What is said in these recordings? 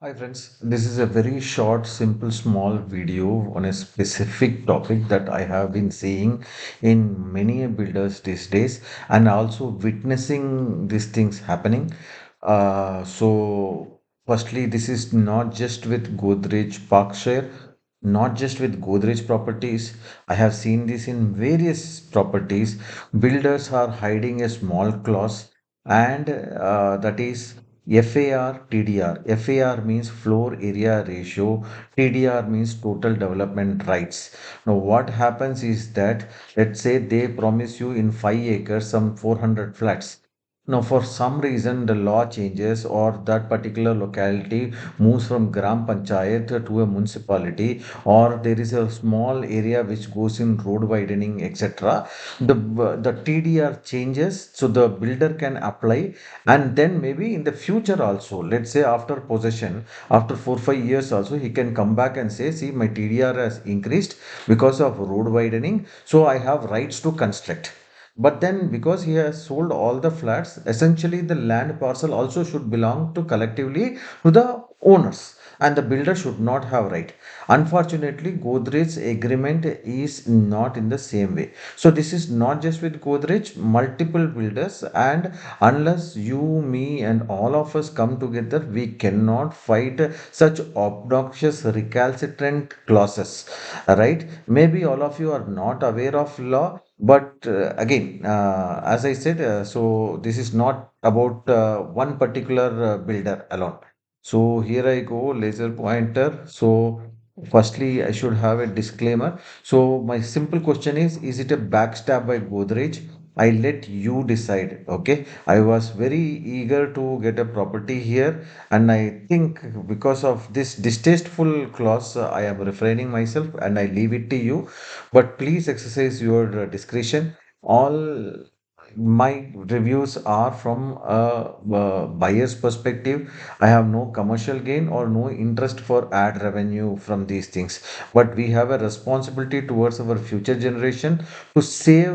Hi friends, this is a very short, simple, small video on a specific topic that I have been seeing in many builders these days and also witnessing these things happening. Firstly, this is not just with Godrej Parkshire, not just with Godrej properties. I have seen this in various properties. Builders are hiding a small clause, and that is FAR, TDR. FAR means floor area ratio, TDR means total development rights. Now, what happens is that, let's say they promise you in 5 acres some 400 flats. Now, for some reason, the law changes, or that particular locality moves from Gram Panchayat to a municipality, or there is a small area which goes in road widening, etc. The TDR changes, so the builder can apply, and then maybe in the future also, let's say after possession, after 4 5 years also, he can come back and say, see, my TDR has increased because of road widening, so I have rights to construct. But then, because he has sold all the flats, essentially the land parcel also should belong to collectively to the owners, and the builder should not have right. Unfortunately, Godrej's agreement is not in the same way. So this is not just with Godrej, multiple builders, and unless you, me, and all of us come together, we cannot fight such obnoxious recalcitrant clauses. Right? Maybe all of you are not aware of law, but again, as I said, so this is not about one particular builder alone. So here I go, laser pointer. So firstly, I should have a disclaimer. So my simple question is it a backstab by Godrej? I let you decide. Okay. I was very eager to get a property here, and I think because of this distasteful clause, I am refraining myself and I leave it to you. But please exercise your discretion. All my reviews are from a buyer's perspective. I have no commercial gain or no interest for ad revenue from these things. But we have a responsibility towards our future generation to save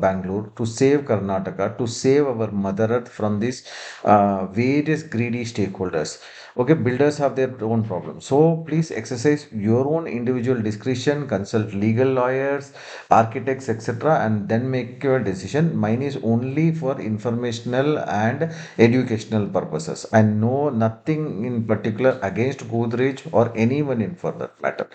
Bangalore, to save Karnataka, to save our Mother Earth from these various greedy stakeholders. Okay, builders have their own problems. So please exercise your own individual discretion, consult legal lawyers, architects, etc., and then make your decision. Mine is only for informational and educational purposes. I know nothing in particular against Godrej or anyone in for that matter.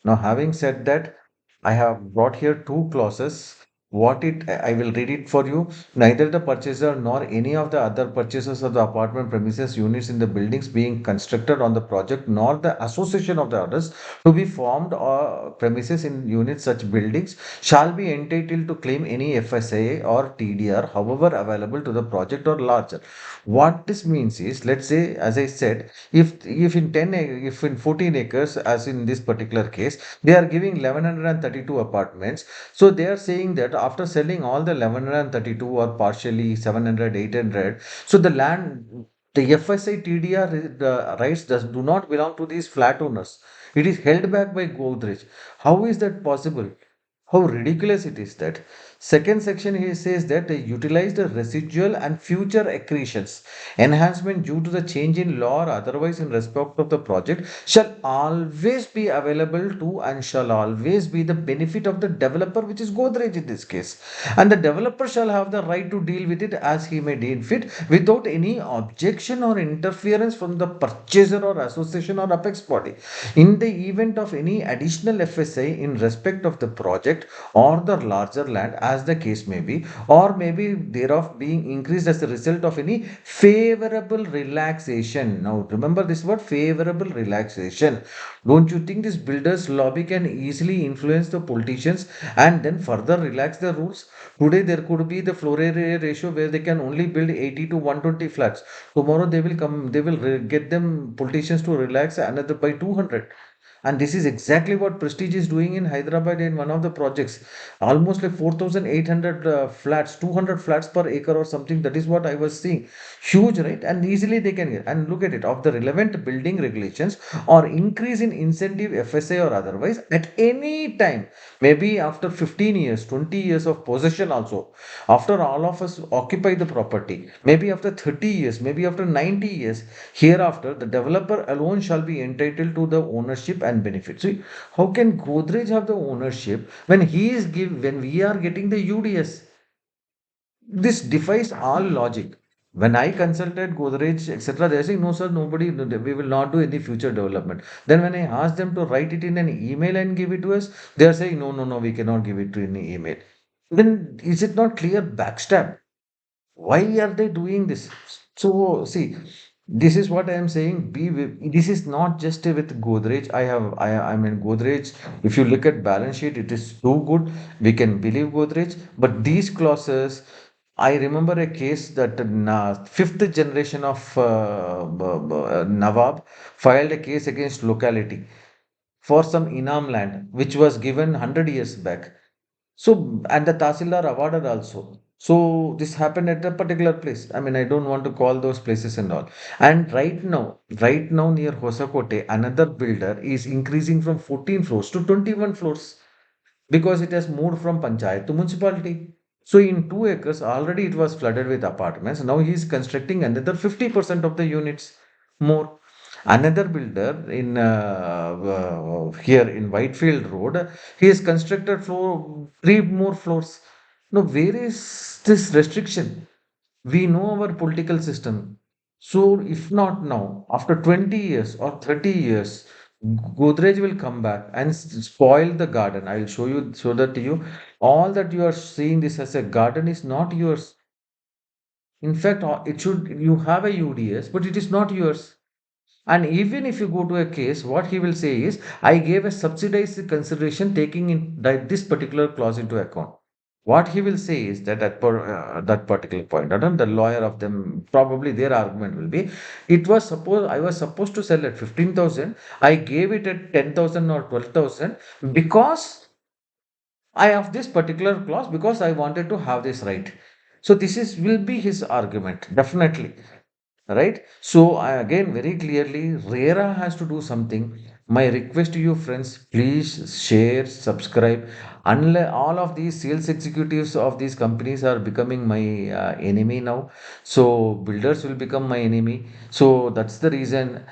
Now, having said that, I have brought here two clauses. I will read it for you. Neither the purchaser nor any of the other purchasers of the apartment premises units in the buildings being constructed on the project, nor the association of the others to be formed or premises in units such buildings shall be entitled to claim any FSA or TDR, however available to the project or larger. What this means is, let's say, as I said, if in if in 14 acres, as in this particular case, they are giving 1132 apartments. So they are saying that after selling all the 1132 or partially 700, 800, so the land, the FSI TDR the rights do not belong to these flat owners. It is held back by Godrej. How is that possible? How ridiculous it is that. Second section he says that they utilize the residual and future accretions. Enhancement due to the change in law or otherwise in respect of the project shall always be available to and shall always be the benefit of the developer, which is Godrej in this case. And the developer shall have the right to deal with it as he may deem fit without any objection or interference from the purchaser or association or apex body. In the event of any additional FSI in respect of the project or the larger land, as the case may be, or maybe thereof being increased as a result of any favorable relaxation. Now, remember this word favorable relaxation. Don't you think this builders lobby can easily influence the politicians and then further relax the rules? Today, there could be the floor area ratio where they can only build 80 to 120 flats. Tomorrow, they will come, they will get them politicians to relax another by 200. And this is exactly what Prestige is doing in Hyderabad in one of the projects. Almost like 4,800 flats, 200 flats per acre or something. That is what I was seeing. Huge, right? And easily they can get. And look at it, of the relevant building regulations or increase in incentive FSA or otherwise at any time, maybe after 15 years, 20 years of possession also, after all of us occupy the property, maybe after 30 years, maybe after 90 years, hereafter the developer alone shall be entitled to the ownership and benefit. See, how can Godrej have the ownership when when we are getting the UDS? This defies all logic. When I consulted Godrej, etc., they are saying, no, sir, nobody, we will not do any future development. Then when I asked them to write it in an email and give it to us, they are saying, no, no, no, we cannot give it to any email. Then is it not clear backstab? Why are they doing this? So, see, this is what I am saying. This is not just with Godrej. I mean, Godrej, if you look at balance sheet, it is too good. We can believe Godrej. But these clauses, I remember a case that fifth generation of Nawab filed a case against locality for some Inam land, which was given 100 years back. So, and the Tahsildar awarded also. So, this happened at a particular place. I mean, I don't want to call those places and all. And right now near Hosakote, another builder is increasing from 14 floors to 21 floors because it has moved from panchayat to municipality. So, in 2 acres, already it was flooded with apartments. Now he is constructing another 50% of the units more. Another builder in here in Whitefield Road, he has constructed three more floors. Now, where is this restriction? We know our political system. So, if not now, after 20 years or 30 years, Godrej will come back and spoil the garden. I will show that to you. All that you are seeing this as a garden is not yours. In fact, it should you have a UDS, but it is not yours. And even if you go to a case, what he will say is, I gave a subsidized consideration taking in this particular clause into account. What he will say is that that particular point, I don't know, the lawyer of them, probably their argument will be, I was supposed to sell at 15,000, I gave it at 10,000 or 12,000 because I have this particular clause because I wanted to have this right. So this is will be his argument, definitely. Right? So I again very clearly, RERA has to do something. My request to you, friends, please share, subscribe. Unless all of these sales executives of these companies are becoming my enemy now, so builders will become my enemy. So that's the reason.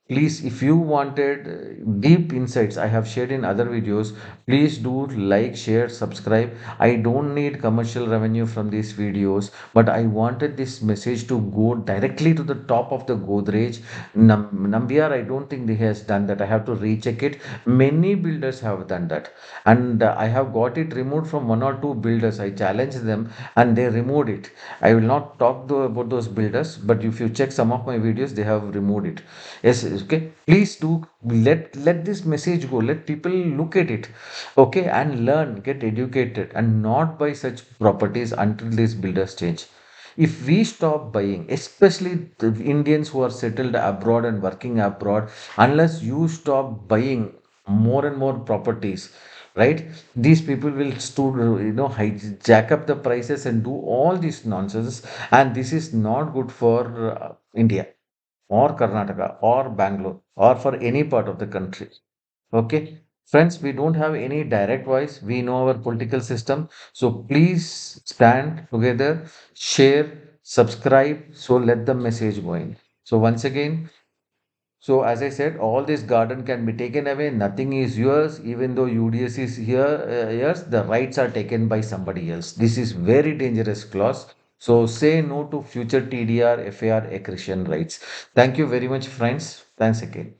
Please, if you wanted deep insights, I have shared in other videos. Please do like, share, subscribe. I don't need commercial revenue from these videos, but I wanted this message to go directly to the top of the Godrej. Nambiar, I don't think he has done that. I have to recheck it. Many builders have done that, and I have got it removed from one or two builders. I challenged them, and they removed it. I will not talk about those builders, but if you check some of my videos, they have removed it. Yes, okay. Please do let this message go. Let people look at it, okay, and learn, get educated, and not buy such properties until these builders change. If we stop buying, especially the Indians who are settled abroad and working abroad, unless you stop buying more and more properties, right? These people will jack up the prices and do all this nonsense, and this is not good for India or Karnataka or Bangalore or for any part of the country. Okay. Friends, we don't have any direct voice. We know our political system. So please stand together, share, subscribe. So let the message go in. So once again, so as I said, all this garden can be taken away. Nothing is yours, even though UDS is here. Yes, the rights are taken by somebody else. This is very dangerous clause. So say no to future TDR, FAR accretion rights. Thank you very much, friends. Thanks again.